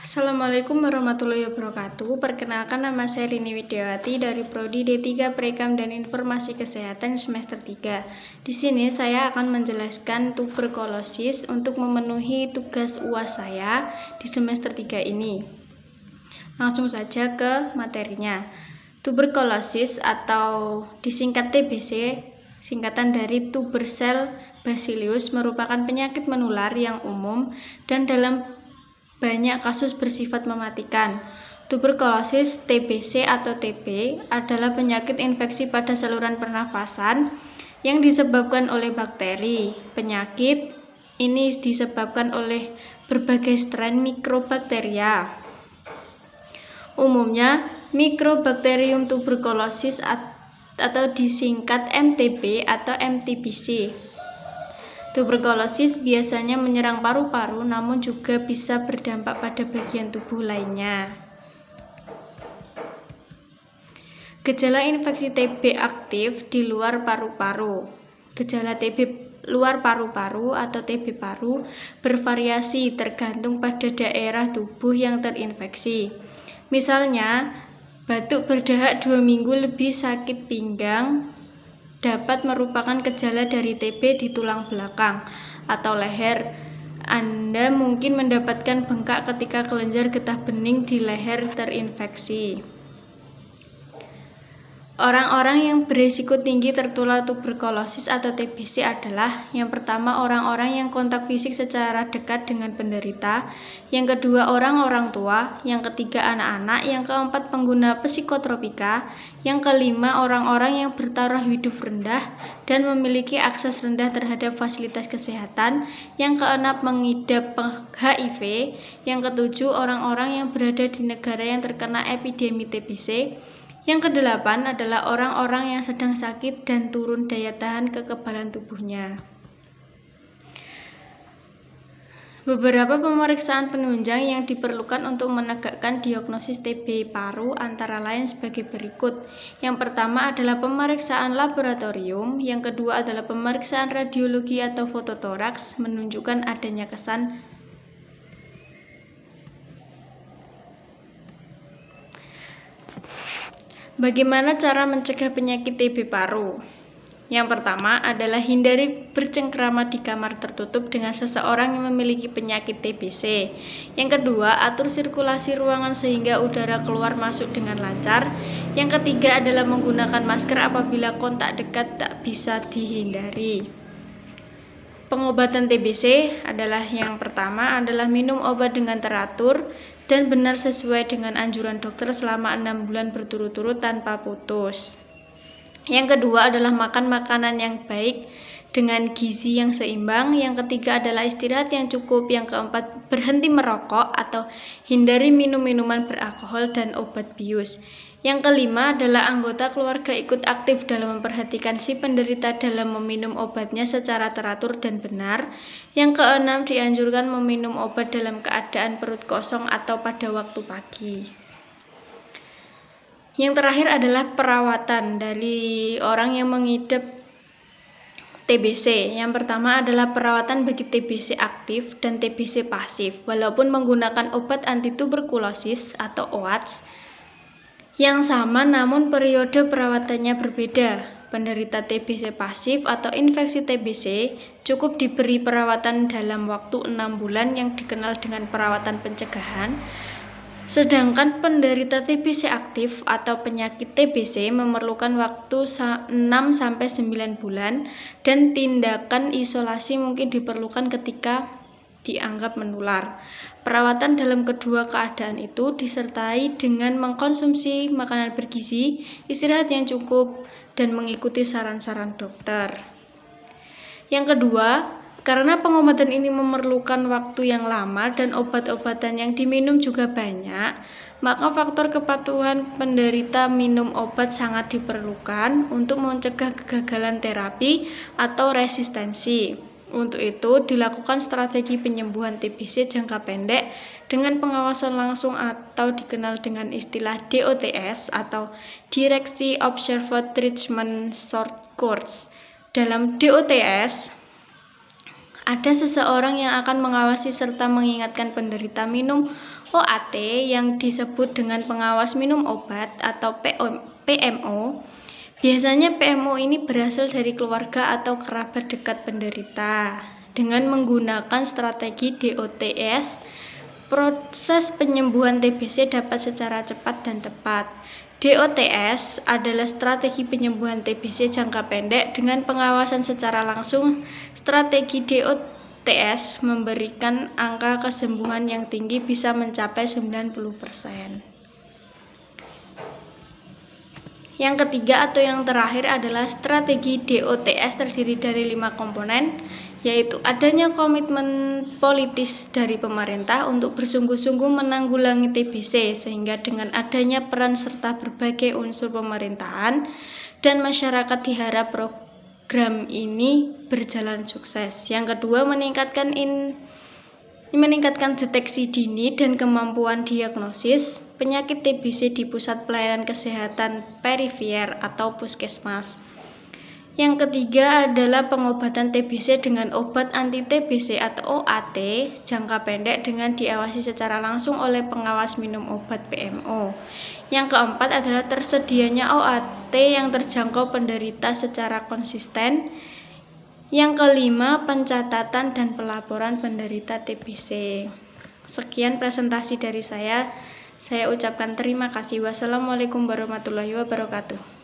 Assalamualaikum warahmatullahi wabarakatuh. Perkenalkan, nama saya Rini Widiawati dari Prodi D3 Perekam dan Informasi Kesehatan semester 3. Di sini saya akan menjelaskan tuberkulosis untuk memenuhi tugas UAS saya di semester 3 ini. Langsung saja ke materinya. Tuberkulosis atau disingkat TBC, singkatan dari Tuber Cell Bacillus, merupakan penyakit menular yang umum dan dalam banyak kasus bersifat mematikan. Tuberkulosis TBC atau TB adalah penyakit infeksi pada saluran pernafasan yang disebabkan oleh bakteri. Penyakit ini disebabkan oleh berbagai strain mikrobakteria. Umumnya Mycobacterium tuberculosis atau disingkat MTB atau MTBC. Tuberkulosis biasanya menyerang paru-paru, namun juga bisa berdampak pada bagian tubuh lainnya. Gejala infeksi TB aktif di luar paru-paru. Gejala TB luar paru-paru atau TB paru bervariasi tergantung pada daerah tubuh yang terinfeksi. Misalnya, batuk berdahak 2 minggu lebih, sakit pinggang dapat merupakan gejala dari TB di tulang belakang atau leher. Anda mungkin mendapatkan bengkak ketika kelenjar getah bening di leher terinfeksi. Orang-orang yang berisiko tinggi tertular tuberkulosis atau TBC adalah: yang pertama, orang-orang yang kontak fisik secara dekat dengan penderita; yang kedua, orang-orang tua; yang ketiga, anak-anak; yang keempat, pengguna psikotropika; yang kelima, orang-orang yang bertaraf hidup rendah dan memiliki akses rendah terhadap fasilitas kesehatan; yang keenam, mengidap HIV; yang ketujuh, orang-orang yang berada di negara yang terkena epidemi TBC; yang kedelapan adalah orang-orang yang sedang sakit dan turun daya tahan kekebalan tubuhnya. Beberapa pemeriksaan penunjang yang diperlukan untuk menegakkan diagnosis TB paru antara lain sebagai berikut. Yang pertama adalah pemeriksaan laboratorium, yang kedua adalah pemeriksaan radiologi atau fototoraks menunjukkan adanya kesan Bagaimana cara mencegah penyakit TB paru? Yang pertama adalah hindari bercengkrama di kamar tertutup dengan seseorang yang memiliki penyakit TBC. Yang kedua, atur sirkulasi ruangan sehingga udara keluar masuk dengan lancar. Yang ketiga adalah menggunakan masker apabila kontak dekat tak bisa dihindari. Pengobatan TBC adalah: yang pertama adalah minum obat dengan teratur dan benar sesuai dengan anjuran dokter selama 6 bulan berturut-turut tanpa putus. Yang kedua adalah makan makanan yang baik dengan gizi yang seimbang. Yang ketiga adalah istirahat yang cukup. Yang keempat, berhenti merokok atau hindari minum minuman beralkohol dan obat bius. Yang kelima adalah anggota keluarga ikut aktif dalam memperhatikan si penderita dalam meminum obatnya secara teratur dan benar. Yang keenam, dianjurkan meminum obat dalam keadaan perut kosong atau pada waktu pagi. Yang terakhir adalah perawatan dari orang yang mengidap TBC. Yang pertama adalah perawatan bagi TBC aktif dan TBC pasif. Walaupun menggunakan obat anti-tuberkulosis atau OATS yang sama, namun periode perawatannya berbeda. Penderita TBC pasif atau infeksi TBC cukup diberi perawatan dalam waktu 6 bulan yang dikenal dengan perawatan pencegahan. Sedangkan penderita TBC aktif atau penyakit TBC memerlukan waktu 6-9 bulan dan tindakan isolasi mungkin diperlukan ketika dianggap menular. Perawatan dalam kedua keadaan itu disertai dengan mengkonsumsi makanan bergizi, istirahat yang cukup, dan mengikuti saran-saran dokter. Yang kedua, karena pengobatan ini memerlukan waktu yang lama dan obat-obatan yang diminum juga banyak, maka faktor kepatuhan penderita minum obat sangat diperlukan untuk mencegah kegagalan terapi atau resistensi. Untuk itu, dilakukan strategi penyembuhan TBC jangka pendek dengan pengawasan langsung atau dikenal dengan istilah DOTS atau Directly Observed Treatment Short Course. Dalam DOTS Ada seseorang yang akan mengawasi serta mengingatkan penderita minum OAT yang disebut dengan pengawas minum obat atau PMO. Biasanya PMO ini berasal dari keluarga atau kerabat dekat penderita. Dengan menggunakan strategi DOTS, proses penyembuhan TBC dapat secara cepat dan tepat. DOTS adalah strategi penyembuhan TBC jangka pendek dengan pengawasan secara langsung. Strategi DOTS memberikan angka kesembuhan yang tinggi, bisa mencapai 90%. Yang ketiga atau yang terakhir adalah strategi DOTS terdiri dari 5 komponen, yaitu adanya komitmen politis dari pemerintah untuk bersungguh-sungguh menanggulangi TBC, sehingga dengan adanya peran serta berbagai unsur pemerintahan dan masyarakat diharap program ini berjalan sukses. Yang kedua, meningkatkan deteksi dini dan kemampuan diagnosis penyakit TBC di Pusat Pelayanan Kesehatan Perifer atau Puskesmas. Yang ketiga adalah pengobatan TBC dengan obat anti-TBC atau OAT jangka pendek dengan diawasi secara langsung oleh pengawas minum obat PMO. Yang keempat adalah tersedianya OAT yang terjangkau penderita secara konsisten. Yang kelima, pencatatan dan pelaporan penderita TBC. Sekian presentasi dari saya. Saya ucapkan terima kasih. Wassalamualaikum warahmatullahi wabarakatuh.